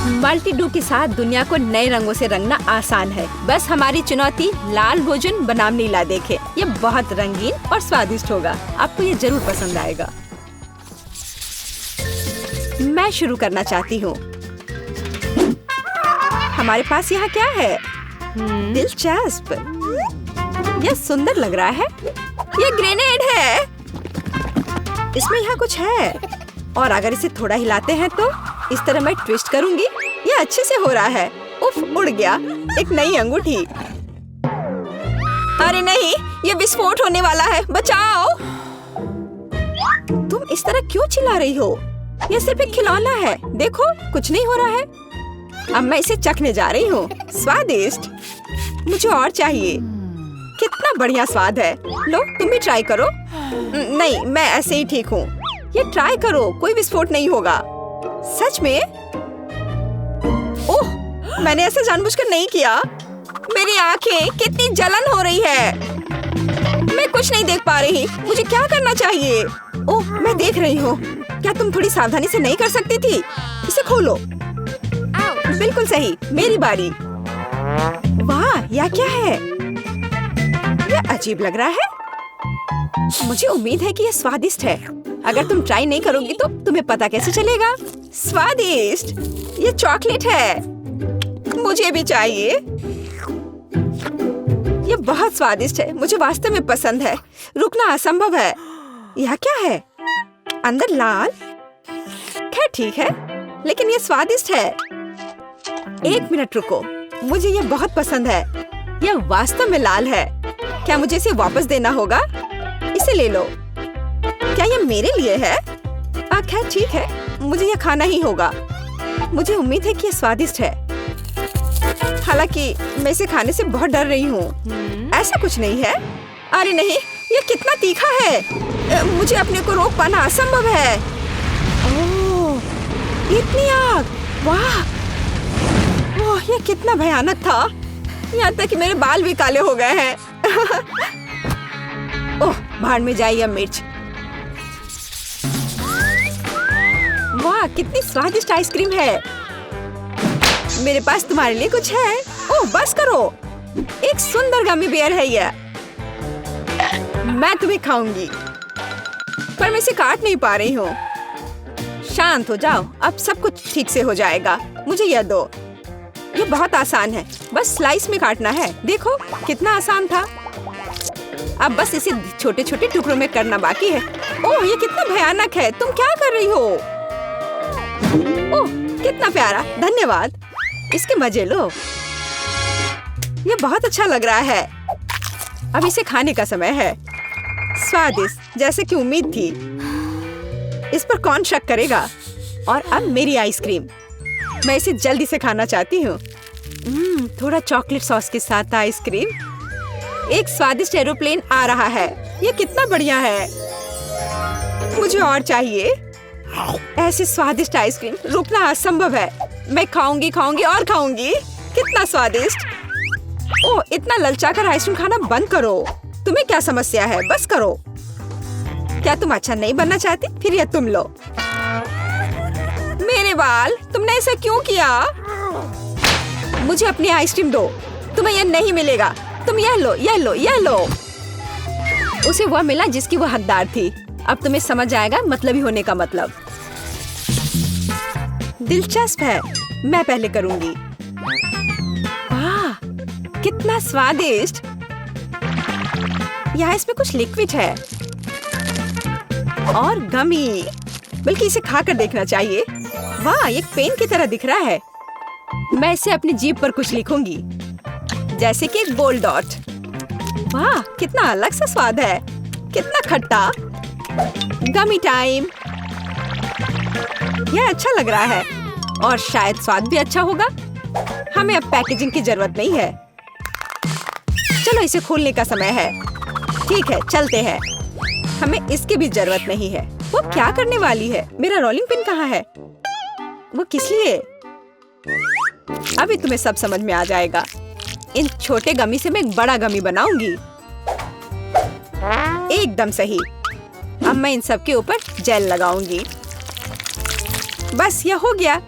Multi do के साथ दुनिया को नए रंगों से रंगना आसान है। बस हमारी चुनौती लाल भोजन बनाम नीला देखे। ये बहुत रंगीन और स्वादिष्ट होगा। आपको ये जरूर पसंद आएगा। मैं शुरू करना चाहती हूँ। हमारे पास यहाँ क्या है? दिलचस्प। यह सुंदर लग रहा है। ये ग्रेनेड है। इसमें यहाँ कुछ है और अगर इसे थोड़ा हिलाते हैं तो इस तरह मैं ट्विस्ट करूंगी। ये अच्छे से हो रहा है। उफ, उड़ गया। एक नई अंगूठी। अरे नहीं, ये विस्फोट होने वाला है। बचाओ। तुम इस तरह क्यों चिल्ला रही हो? ये सिर्फ एक खिलौना है। देखो, कुछ नहीं हो रहा है। अब मैं इसे चखने जा रही हूँ। स्वादिष्ट। मुझे और चाहिए। कितना बढ़िया स्वाद है। लो, तुम भी ट्राई करो। नहीं, मैं ऐसे ही ठीक हूँ। ये ट्राई करो, कोई विस्फोट नहीं होगा। सच में? ओह, मैंने ऐसे जानबूझकर नहीं किया। मेरी आंखें, कितनी जलन हो रही है। मैं कुछ नहीं देख पा रही। मुझे क्या करना चाहिए? ओह, मैं देख रही हूँ। क्या तुम थोड़ी सावधानी से नहीं कर सकती थी? इसे खोलो। बिल्कुल सही, मेरी बारी। वाह, यह क्या है? यह अजीब लग रहा है। मुझे उम्मीद है कि यह स्वादिष्ट है। अगर तुम ट्राई नहीं करोगी तो तुम्हें पता कैसे चलेगा? स्वादिष्ट। ये चॉकलेट है। मुझे भी चाहिए। ये बहुत स्वादिष्ट है। मुझे वास्तव में पसंद है। रुकना असंभव है। यह क्या है? अंदर लाल। खैर ठीक है, लेकिन ये स्वादिष्ट है। एक मिनट रुको, मुझे यह बहुत पसंद है। यह वास्तव में लाल है। क्या मुझे इसे वापस देना होगा? इसे ले लो। क्या यह मेरे लिए है? खैर ठीक है, मुझे यह खाना ही होगा। मुझे उम्मीद है कि यह स्वादिष्ट है। हालांकि मैं इसे खाने से बहुत डर रही हूँ। ऐसा कुछ नहीं है। अरे नहीं, यह कितना तीखा है। मुझे अपने को रोक पाना असंभव है। ओह, इतनी आग! वाह! ओह, यह कितना भयानक था। यहाँ तक कि मेरे बाल भी काले हो गए हैं। ओह, भाड़ में जाए यह मिर्च। वाह, कितनी स्वादिष्ट आइसक्रीम है। मेरे पास तुम्हारे लिए कुछ है। ओह, बस करो। एक सुंदर गमी बेयर है यह। मैं तुम्हें खाऊंगी, पर मैं इसे काट नहीं पा रही हूँ। शांत हो जाओ, अब सब कुछ ठीक से हो जाएगा। मुझे यह दो। ये बहुत आसान है, बस स्लाइस में काटना है। देखो, कितना आसान था। अब बस इसे छोटे छोटे टुकड़ों में करना बाकी है। ओह, ये कितना भयानक है। तुम क्या कर रही हो? ओह, कितना प्यारा। धन्यवाद। इसके मजे लो। ये बहुत अच्छा लग रहा है। अब इसे खाने का समय है। स्वादिष्ट, जैसे कि उम्मीद थी। इस पर कौन शक करेगा? और अब मेरी आइसक्रीम। मैं इसे जल्दी से खाना चाहती हूँ। थोड़ा चॉकलेट सॉस के साथ आइसक्रीम। एक स्वादिष्ट एरोप्लेन आ रहा है। ये कितना बढ़िया है। मुझे और चाहिए। ऐसी स्वादिष्ट आइसक्रीम रुकना असंभव है। मैं खाऊंगी, खाऊंगी और खाऊंगी। कितना स्वादिष्ट। ओह, इतना ललचाकर आइसक्रीम खाना बंद करो। तुम्हें क्या समस्या है? बस करो। क्या तुम अच्छा नहीं बनना चाहती? फिर यह तुम लो। मेरे बाल, तुमने ऐसा क्यों किया? मुझे अपनी आइसक्रीम दो। तुम्हें यह नहीं मिलेगा। तुम यह लो, यह लो, यह लो। उसे वह मिला जिसकी वो हकदार थी। अब तुम्हें समझ आएगा मतलबी होने का मतलब। दिलचस्प है। मैं पहले करूंगी। वाह, कितना स्वादिष्ट। यहाँ इसमें कुछ लिक्विड है और गमी। बल्कि इसे खाकर देखना चाहिए। वाह, एक पेन की तरह दिख रहा है। मैं इसे अपनी जीभ पर कुछ लिखूंगी, जैसे कि एक बोल्ड डॉट। वाह, कितना अलग सा स्वाद है। कितना खट्टा। गमी टाइम। यह अच्छा लग रहा है और शायद स्वाद भी अच्छा होगा। हमें अब पैकेजिंग की जरूरत नहीं है। चलो, इसे खोलने का समय है। ठीक है, चलते हैं। हमें इसकी भी जरूरत नहीं है। वो क्या करने वाली है? मेरा रोलिंग पिन कहाँ है? वो किस लिए? अभी तुम्हें सब समझ में आ जाएगा। इन छोटे गमी से मैं एक बड़ा गमी बनाऊंगी। एकदम सही। अब मैं इन सब के ऊपर जेल लगाऊंगी। बस यह हो गया।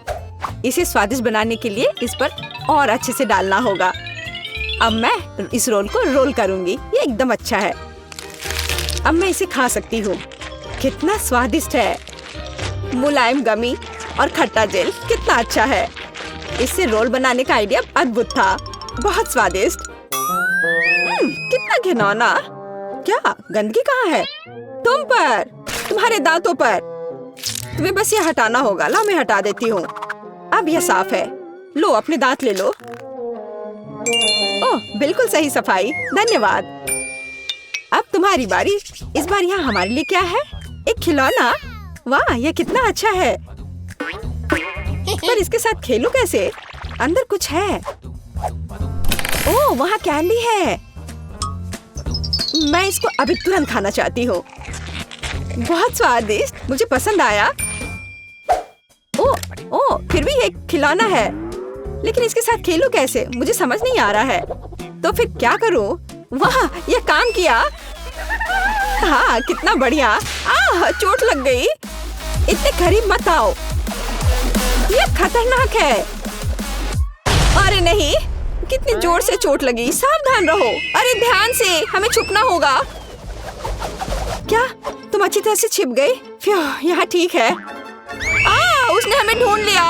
इसे स्वादिष्ट बनाने के लिए इस पर और अच्छे से डालना होगा। अब मैं इस रोल को रोल करूंगी। ये एकदम अच्छा है। अब मैं इसे खा सकती हूँ। कितना स्वादिष्ट है। मुलायम गमी और खट्टा जेल कितना अच्छा है। इससे रोल बनाने का आइडिया अद्भुत था। बहुत स्वादिष्ट। कितना घिनौना। क्या गंदगी कहाँ है? तुम पर, तुम्हारे दांतों पर। तुम्हें बस ये हटाना होगा। ला मैं हटा देती हूँ। अब यह साफ है। लो अपने दांत ले लो। ओह बिल्कुल सही सफाई। धन्यवाद। अब तुम्हारी बारी। इस बार यहाँ हमारे लिए क्या है? एक खिलौना। वाह यह कितना अच्छा है। पर इसके साथ खेलूं कैसे? अंदर कुछ है। ओह वहाँ कैंडी है। मैं इसको अभी तुरंत खाना चाहती हूँ। बहुत स्वादिष्ट। मुझे पसंद आया। ओह फिर भी एक खिलौना है। लेकिन इसके साथ खेलूं कैसे? मुझे समझ नहीं आ रहा है। तो फिर क्या करूं? वाह यह काम किया। हाँ कितना बढ़िया। चोट लग गई। इतने करीब मत आओ। यह खतरनाक है। अरे नहीं, कितनी जोर से चोट लगी। सावधान रहो। अरे ध्यान से, हमें छुपना होगा। क्या तुम अच्छी तरह से छिप गई? यहाँ ठीक है। उसने हमें ढूंढ लिया।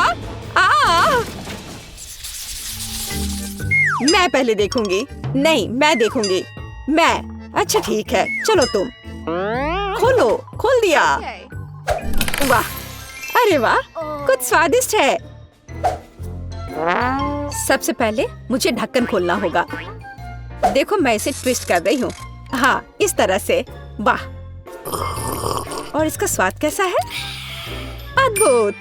मैं पहले देखूंगी। नहीं मैं देखूंगी। मैं। अच्छा ठीक है, चलो तुम खोलो। खोल दिया। वाह अरे वाह कुछ स्वादिष्ट है। सबसे पहले मुझे ढक्कन खोलना होगा। देखो मैं इसे ट्विस्ट कर रही हूँ। हाँ इस तरह से। वाह और इसका स्वाद कैसा है? अद्भुत।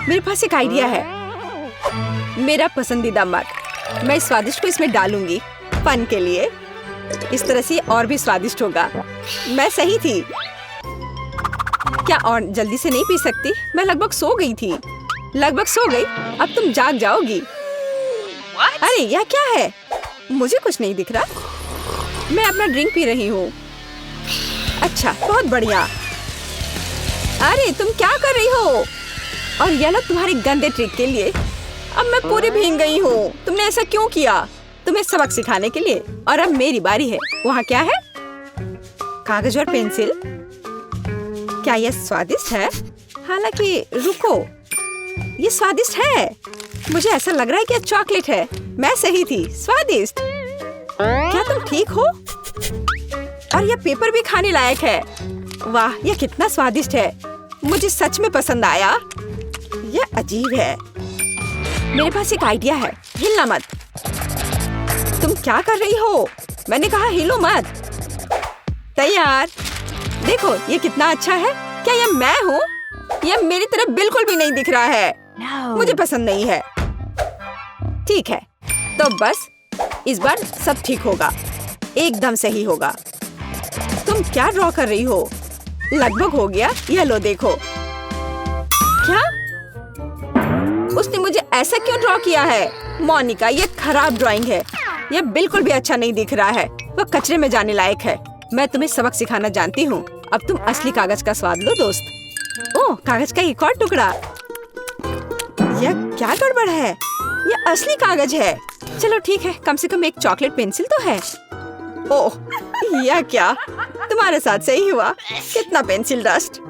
मेरे पास एक आइडिया है। मेरा पसंदीदा मग। मैं स्वादिष्ट को इसमें डालूंगी फन के लिए। इस तरह से और भी स्वादिष्ट होगा। मैं सही थी क्या? और जल्दी से नहीं पी सकती? मैं लगभग सो गई थी। लगभग सो गई। अब तुम जाग जाओगी। अरे यह क्या है? मुझे कुछ नहीं दिख रहा। मैं अपना ड्रिंक पी रही हूँ। अच्छा बहुत बढ़िया। अरे तुम क्या कर रही हो? और यह लो तुम्हारे गंदे ट्रिक के लिए। अब मैं पूरी भीग गई हूँ। तुमने ऐसा क्यों किया? तुम्हें सबक सिखाने के लिए। और अब मेरी बारी है। वहाँ क्या है? कागज और पेंसिल। क्या यह स्वादिष्ट है? हालांकि रुको, ये स्वादिष्ट है। मुझे ऐसा लग रहा है कि यह चॉकलेट है। मैं सही थी। स्वादिष्ट। क्या तुम ठीक हो? और यह पेपर भी खाने लायक है। वाह यह कितना स्वादिष्ट है। मुझे सच में पसंद आया। यह अजीब है। मेरे पास एक आइडिया है। हिलना मत। तुम क्या कर रही हो? मैंने कहा हिलो मत। तैयार। देखो ये कितना अच्छा है। क्या यह मैं हूँ? यह मेरी तरफ बिल्कुल भी नहीं दिख रहा है। मुझे पसंद नहीं है। ठीक है तो बस इस बार सब ठीक होगा। एकदम सही होगा। तुम क्या ड्रॉ कर रही हो? लगभग हो गया। यह लो देखो। क्या? उसने मुझे ऐसा क्यों ड्रॉ किया है? मोनिका यह खराब ड्राइंग है। यह बिल्कुल भी अच्छा नहीं दिख रहा है। वह कचरे में जाने लायक है। मैं तुम्हें सबक सिखाना जानती हूँ। अब तुम असली कागज का स्वाद लो दोस्त। ओह कागज का एक और टुकड़ा। यह क्या गड़बड़ है? यह असली कागज है। चलो ठीक है, कम से कम एक चॉकलेट पेंसिल तो है। ओह यह क्या? तुम्हारे साथ सही हुआ। कितना पेंसिल डस्ट।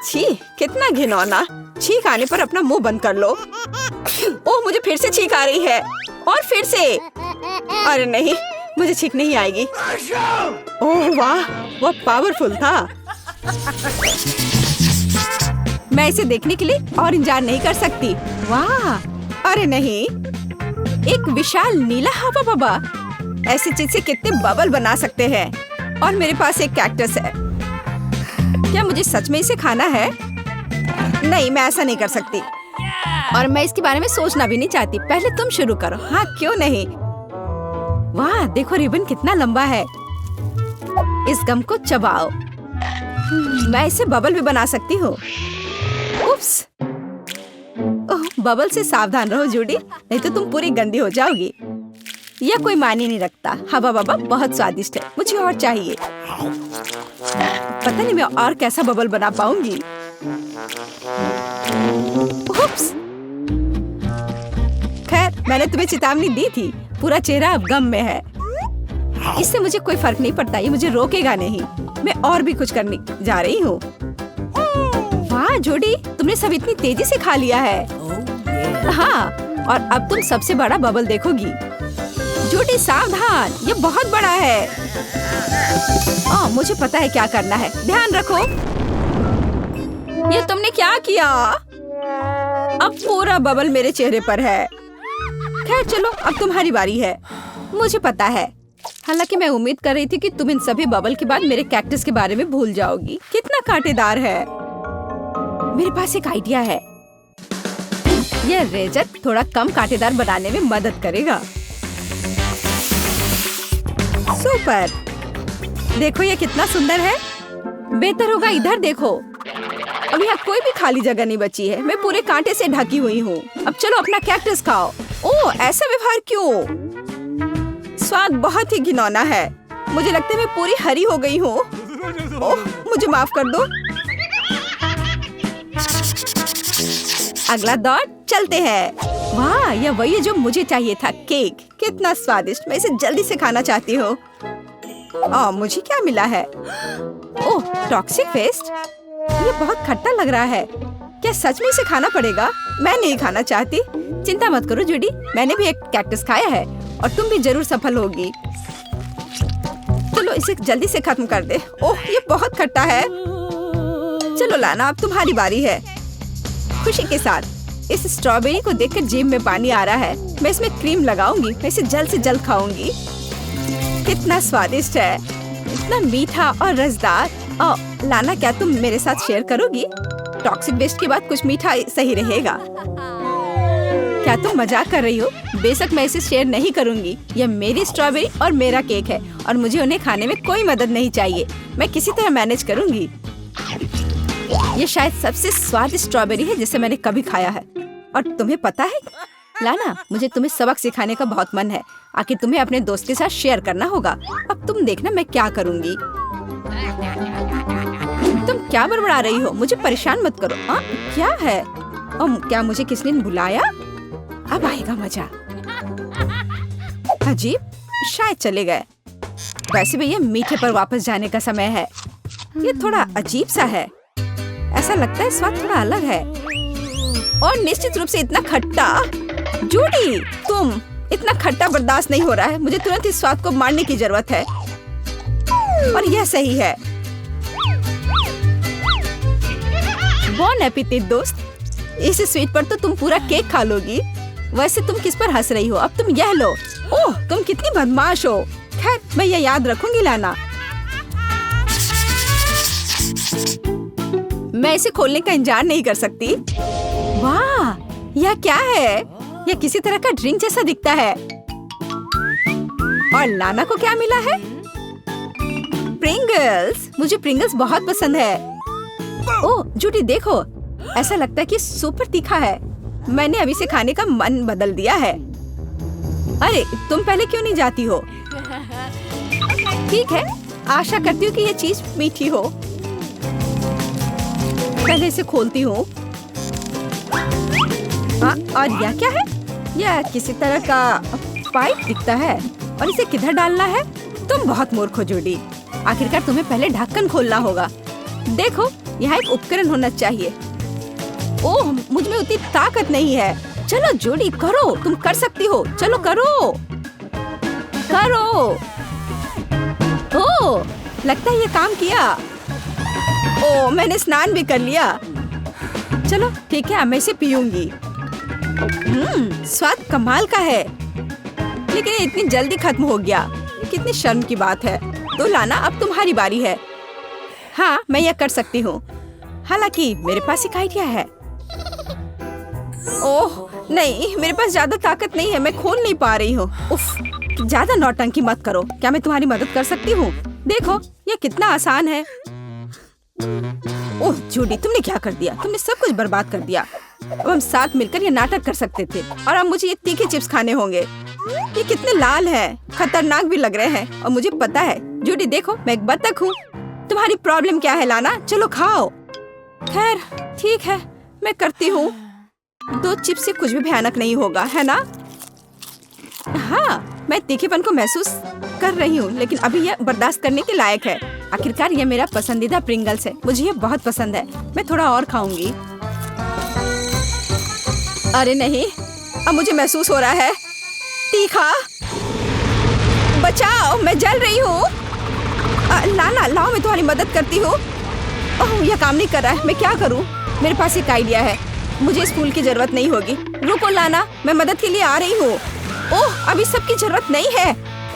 छी कितना घिनौना। छींक आने पर अपना मुंह बंद कर लो। ओह मुझे फिर से छींक आ रही है। और फिर से। अरे नहीं, मुझे छींक नहीं आएगी। ओह वाह वह पावरफुल था। मैं इसे देखने के लिए और इंतजार नहीं कर सकती। वाह अरे नहीं, एक विशाल नीला हवा बाबा। ऐसी चीज से कितने बबल बना सकते हैं। और मेरे पास एक कैक्टस है। क्या मुझे सच में इसे खाना है? नहीं मैं ऐसा नहीं कर सकती। और मैं इसके बारे में सोचना भी नहीं चाहती। पहले तुम शुरू करो। हाँ क्यों नहीं। वाह देखो रिबन कितना लंबा है। इस गम को चबाओ। मैं इसे बबल भी बना सकती हूँ। उप्स। ओह बबल से सावधान रहो जूडी, नहीं तो तुम पूरी गंदी हो जाओगी। यह कोई मायने नहीं रखता। हवा बाबा बहुत स्वादिष्ट है। मुझे और चाहिए। पता नहीं मैं और कैसा बबल बना पाऊंगी। उप्स। मैंने तुम्हें चेतावनी दी थी। पूरा चेहरा अब गम में है। इससे मुझे कोई फर्क नहीं पड़ता, ये मुझे रोकेगा नहीं। मैं और भी कुछ करने जा रही हूँ। वाह जूडी, तुमने सब इतनी तेजी से खा लिया है। हाँ, और अब तुम सबसे बड़ा बबल देखोगी। जूडी सावधान, ये बहुत बड़ा है। मुझे पता है क्या करना है, ध्यान रखो। ये तुमने क्या किया? अब पूरा बबल मेरे चेहरे पर है। खैर चलो, अब तुम्हारी बारी है। मुझे पता है, हालांकि मैं उम्मीद कर रही थी कि तुम इन सभी बबल के बाद मेरे कैक्टस के बारे में भूल जाओगी। कितना कांटेदार है। मेरे पास एक आइडिया है। यह रेजर थोड़ा कम कांटेदार बनाने में मदद करेगा। सुपर, देखो ये कितना सुंदर है। बेहतर होगा इधर देखो। अब यहाँ कोई भी खाली जगह नहीं बची है। मैं पूरे कांटे से ढकी हुई हूँ। अब चलो अपना कैक्टस खाओ। ओह, ऐसा व्यवहार क्यों? स्वाद बहुत ही घिनौना है। मुझे लगता है मैं पूरी हरी हो गई हूँ। ओह, मुझे माफ कर दो। अगला दौर चलते हैं। वाह, यह वही है जो मुझे चाहिए था। केक कितना स्वादिष्ट, मैं इसे जल्दी से खाना चाहती हूँ। मुझे क्या मिला है? ओह, टॉक्सिक वेस्ट। ये बहुत खट्टा लग रहा है। क्या सच में इसे खाना पड़ेगा? मैं नहीं खाना चाहती। चिंता मत करो जूडी, मैंने भी एक कैक्टस खाया है और तुम भी जरूर सफल होगी। चलो इसे जल्दी से खत्म कर दे। ओह, ये बहुत खट्टा है। चलो लाना, अब तुम्हारी बारी है। खुशी के साथ इस स्ट्रॉबेरी को देखकर जीभ में पानी आ रहा है। मैं इसमें क्रीम लगाऊंगी। मैं इसे जल्द से जल्द खाऊंगी। कितना स्वादिष्ट है, इतना मीठा और रसदार। लाना, क्या तुम मेरे साथ शेयर करोगी? टॉक्सिक वेस्ट के बाद कुछ मीठा सही रहेगा। क्या तुम मजाक कर रही हो? बेशक मैं इसे शेयर नहीं करूंगी। यह मेरी स्ट्रॉबेरी और मेरा केक है और मुझे उन्हें खाने में कोई मदद नहीं चाहिए। मैं किसी तरह मैनेज करूंगी। ये शायद सबसे स्वादिष्ट स्ट्रॉबेरी है जिसे मैंने कभी खाया है। और तुम्हें पता है लाना, मुझे तुम्हें सबक सिखाने का बहुत मन है। आखिर तुम्हें अपने दोस्त के साथ शेयर करना होगा। अब तुम देखना मैं क्या करूंगी। तुम क्या बड़बड़ा रही हो? मुझे परेशान मत करो। क्या है? क्या मुझे किसी ने बुलाया? अब आएगा मजा। अजीब, शायद चले गए। वैसे भी ये मीठे पर वापस जाने का समय है। ये थोड़ा अजीब सा है। ऐसा लगता है स्वाद थोड़ा अलग है और निश्चित रूप से इतना खट्टा। जूडी, तुम इतना खट्टा बर्दाश्त नहीं हो रहा है। मुझे तुरंत इस स्वाद को मारने की जरूरत है और यह सही है। बॉन एपेटिट दोस्त। इस स्वीट पर तो तुम पूरा केक खा लोगी। वैसे तुम किस पर हंस रही हो? अब तुम यह लो। ओह, तुम कितनी बदमाश हो। खैर, मैं यह याद रखूंगी लाना। मैं इसे खोलने का इंतजार नहीं कर सकती। वाह, यह क्या है? यह किसी तरह का ड्रिंक जैसा दिखता है। और लाना को क्या मिला है? प्रिंगल्स। मुझे प्रिंगल्स बहुत पसंद है। ओह जूडी, देखो, ऐसा लगता है कि सुपर तीखा है। मैंने अभी से खाने का मन बदल दिया है। अरे, तुम पहले क्यों नहीं जाती हो? ठीक है, आशा करती हूँ कि ये चीज मीठी हो। पहले इसे खोलती हूँ। और यह क्या है? यह किसी तरह का पाइप दिखता है और इसे किधर डालना है? तुम बहुत मूर्ख हो जूडी। आखिरकार तुम्हें पहले ढक्कन खोलना होगा। देखो, यहाँ एक उपकरण होना चाहिए। ओह, मुझ में उतनी ताकत नहीं है। चलो जूडी, करो, तुम कर सकती हो। चलो करो करो। ओह, लगता है ये काम किया। ओह, मैंने स्नान भी कर लिया। चलो ठीक है, मैं इसे पीऊंगी। स्वाद कमाल का है, लेकिन ये इतनी जल्दी खत्म हो गया। कितनी शर्म की बात है। तो लाना, अब तुम्हारी बारी है। हाँ, मैं यह कर सकती हूँ। हालांकि मेरे पास एक आइडिया है। ओह नहीं, मेरे पास ज्यादा ताकत नहीं है। मैं खोल नहीं पा रही हूँ। उफ, ज्यादा नौटंकी मत करो। क्या मैं तुम्हारी मदद कर सकती हूँ? देखो, ये कितना आसान है। ओह जूडी, तुमने क्या कर दिया? तुमने सब कुछ बर्बाद कर दिया। अब हम साथ मिलकर ये नाटक कर सकते थे और अब मुझे ये तीखे चिप्स खाने होंगे। ये कितने लाल हैं, खतरनाक भी लग रहे हैं और मुझे पता है। जूडी देखो, मैं एक बत्तख हूँ। तुम्हारी प्रॉब्लम क्या है लाना? चलो खाओ। खैर ठीक है, मैं करती हूँ। 2 चिप्स से कुछ भी भयानक नहीं होगा, है ना? हाँ, मैं तीखेपन को महसूस कर रही हूँ, लेकिन अभी यह बर्दाश्त करने के लायक है। आखिरकार ये मेरा पसंदीदा प्रिंगल्स है, मुझे ये बहुत पसंद है। मैं थोड़ा और खाऊंगी। अरे नहीं, अब मुझे महसूस हो रहा है तीखा। बचाओ, मैं जल रही हूँ। लाना, लाओ, मैं तुम्हारी मदद करती हूँ। ओह, यह काम नहीं कर रहा है, मैं क्या करूँ? मेरे पास एक आइडिया है, मुझे इस फूल की जरूरत नहीं होगी। रुको लाना, मैं मदद के लिए आ रही हूँ। ओह, अभी सबकी जरूरत नहीं है।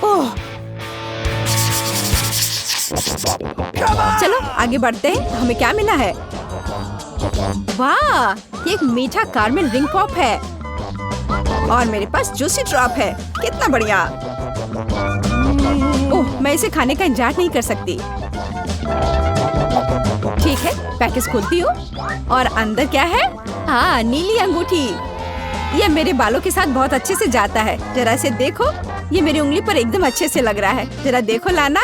ओह, चलो आगे बढ़ते हैं। हमें क्या मिला है? वाह, ये एक मीठा कारमेल रिंग पॉप है और मेरे पास जूसी ड्रॉप है। कितना बढ़िया। ओह, मैं इसे खाने का इंतजार नहीं कर सकती। ठीक है, पैकेज खोलती हूँ और अंदर क्या है? हाँ, नीली अंगूठी। ये मेरे बालों के साथ बहुत अच्छे से जाता है। जरा इसे देखो, ये मेरी उंगली पर एकदम अच्छे से लग रहा है। जरा देखो लाना।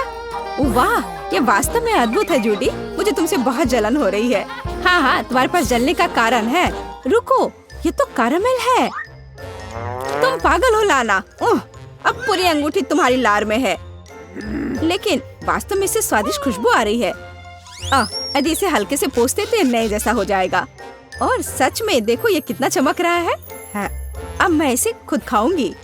वाह, ये वास्तव में अद्भुत है जूडी। मुझे तुमसे बहुत जलन हो रही है। हाँ हाँ, तुम्हारे पास जलने का कारण है। रुको, ये तो कैरामेल है। तुम पागल हो लाना। अब पूरी अंगूठी तुम्हारी लार में है, लेकिन वास्तव में इससे स्वादिष्ट खुशबू आ रही है। यदि इसे हल्के से पोंछते तो नए जैसा हो जाएगा। और सच में देखो, ये कितना चमक रहा है। हाँ, अब मैं इसे खुद खाऊंगी।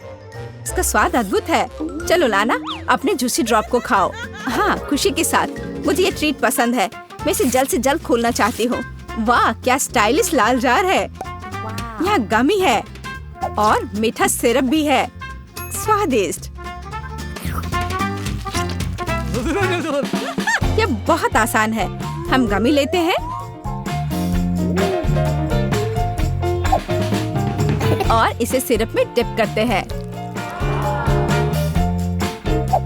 इसका स्वाद अद्भुत है। चलो लाना, अपने जूसी ड्रॉप को खाओ। हाँ, खुशी के साथ। मुझे ये ट्रीट पसंद है। मैं इसे जल्द से जल्द खोलना चाहती हूँ। वाह, क्या स्टाइलिश लाल जार है। यहाँ गमी है और मीठा सिरप भी है। स्वादिष्ट। यह बहुत आसान है। हम गमी लेते हैं और इसे सिरप में डिप करते हैं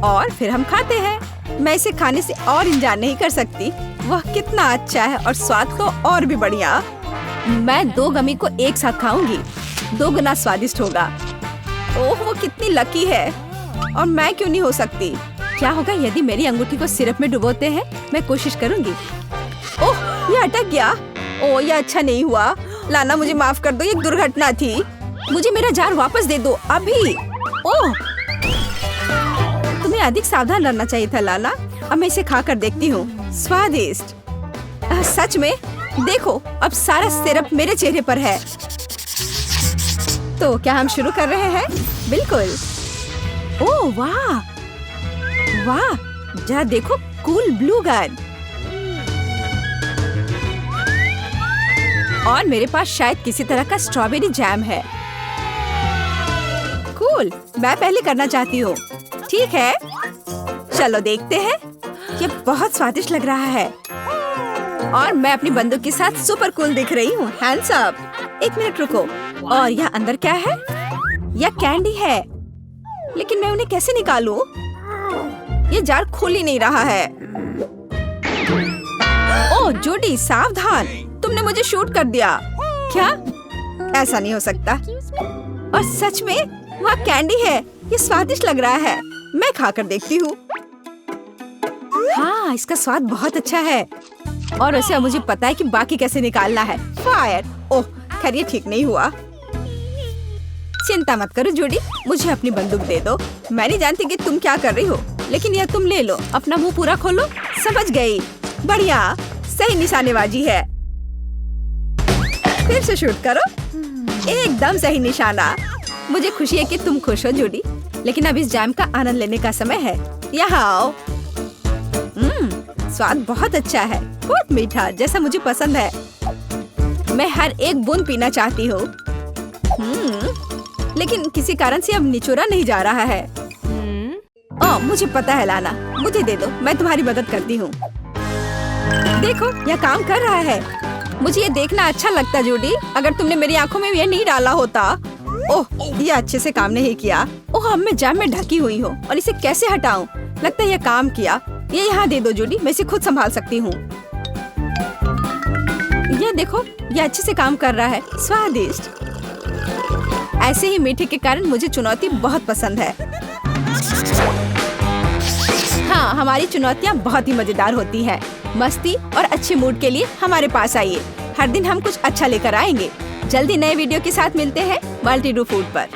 और फिर हम खाते हैं। मैं इसे खाने से और इंतजार नहीं कर सकती। वह कितना अच्छा है और स्वाद तो और भी बढ़िया। मैं 2 गमी को एक साथ खाऊंगी। 2 गुना स्वादिष्ट होगा। ओह, वो कितनी लकी है और मैं क्यों नहीं हो सकती? क्या होगा यदि मेरी अंगूठी को सिरप में डुबोते हैं? मैं कोशिश करूंगी। ओह, ये अटक गया। ओह, ये अच्छा नहीं हुआ। लाना, मुझे माफ कर दो, ये एक दुर्घटना थी। मुझे मेरा जार वापस दे दो अभी। ओह, तुम्हें अधिक सावधान रहना चाहिए था लाना। अब मैं इसे खाकर देखती हूँ। स्वादिष्ट। सच में देखो, अब सारा सिरप मेरे चेहरे पर है। तो क्या हम शुरू कर रहे हैं? बिल्कुल। ओह वाह वाह, जरा देखो, कूल ब्लू गन। और मेरे पास शायद किसी तरह का स्ट्रॉबेरी जैम है। कूल, मैं पहले करना चाहती हूँ। ठीक है, चलो देखते हैं। ये बहुत स्वादिष्ट लग रहा है और मैं अपनी बंदूक के साथ सुपर कूल दिख रही हूँ। Hands up. एक मिनट रुको। और यह अंदर क्या है? यह कैंडी है, लेकिन मैं उन्हें कैसे निकालूं? ये जार खुल ही नहीं रहा है। ओह जूडी, सावधान, तुमने मुझे शूट कर दिया। क्या? ऐसा नहीं हो सकता। और सच में वह कैंडी है। ये स्वादिष्ट लग रहा है। मैं खाकर देखती हूँ। हाँ, इसका स्वाद बहुत अच्छा है और वैसे मुझे पता है कि बाकी कैसे निकालना है। फायर। ओह, खैर ये ठीक नहीं हुआ। चिंता मत करो जूडी, मुझे अपनी बंदूक दे दो। मैं नहीं जानती कि तुम क्या कर रही हो, लेकिन यह तुम ले लो। अपना मुंह पूरा खोलो। समझ गई। बढ़िया, सही निशानेबाजी है। फिर से शूट करो। एकदम सही निशाना। मुझे खुशी है कि तुम खुश हो जूडी, लेकिन अब इस जैम का आनंद लेने का समय है। यहाँ आओ। स्वाद बहुत अच्छा है, बहुत मीठा, जैसा मुझे पसंद है। मैं हर एक बूंद पीना चाहती हूँ। लेकिन किसी कारण से अब निचोड़ा नहीं जा रहा है। मुझे पता है लाना, मुझे दे दो, मैं तुम्हारी मदद करती हूँ। देखो, यह काम कर रहा है। मुझे ये देखना अच्छा लगता जूडी। अगर तुमने मेरी आंखों में ये नहीं डाला होता। ओह, ये अच्छे से काम नहीं किया। ओह, अब मैं जैम में ढकी हुई हूँ और इसे कैसे हटाऊं? लगता है ये काम किया। ये यहाँ दे दो जूडी, मैं इसे खुद संभाल सकती हूँ। ये देखो, ये अच्छे से काम कर रहा है। स्वादिष्ट। ऐसे ही मीठे के कारण मुझे चुनौती बहुत पसंद है। हाँ, हमारी चुनौतियाँ बहुत ही मजेदार होती हैं। मस्ती और अच्छे मूड के लिए हमारे पास आइए। हर दिन हम कुछ अच्छा लेकर आएंगे। जल्दी नए वीडियो के साथ मिलते हैं मल्टी डू फूड पर।